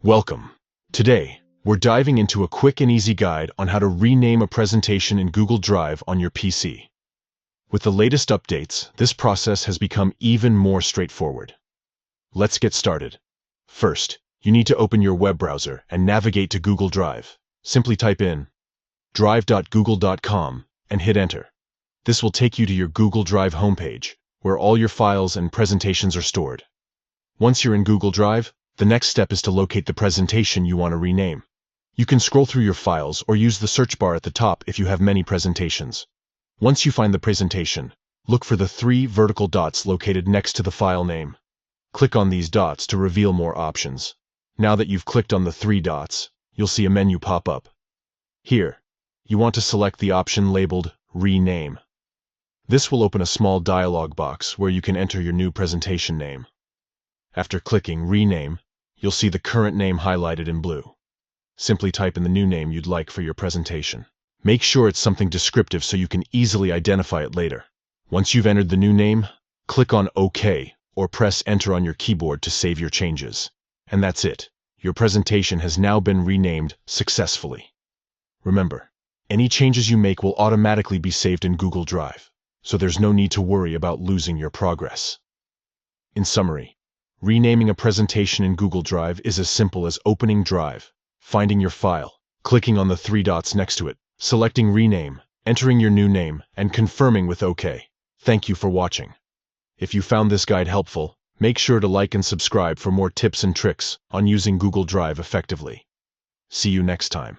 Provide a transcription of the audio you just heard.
Welcome. Today, we're diving into a quick and easy guide on how to rename a presentation in Google Drive on your PC. With the latest updates, this process has become even more straightforward. Let's get started. First, you need to open your web browser and navigate to Google Drive. Simply type in drive.google.com and hit enter. This will take you to your Google Drive homepage, where all your files and presentations are stored. Once you're in Google Drive, the next step is to locate the presentation you want to rename. You can scroll through your files or use the search bar at the top if you have many presentations. Once you find the presentation, look for the 3 vertical dots located next to the file name. Click on these dots to reveal more options. Now that you've clicked on the 3 dots, you'll see a menu pop up. Here, you want to select the option labeled Rename. This will open a small dialog box where you can enter your new presentation name. After clicking Rename, you'll see the current name highlighted in blue. Simply type in the new name you'd like for your presentation. Make sure it's something descriptive so you can easily identify it later. Once you've entered the new name, click on OK or press Enter on your keyboard to save your changes. And that's it. Your presentation has now been renamed successfully. Remember, any changes you make will automatically be saved in Google Drive, so there's no need to worry about losing your progress. In summary, renaming a presentation in Google Drive is as simple as opening Drive, finding your file, clicking on the 3 dots next to it, selecting Rename, entering your new name, and confirming with OK. Thank you for watching. If you found this guide helpful, make sure to like and subscribe for more tips and tricks on using Google Drive effectively. See you next time.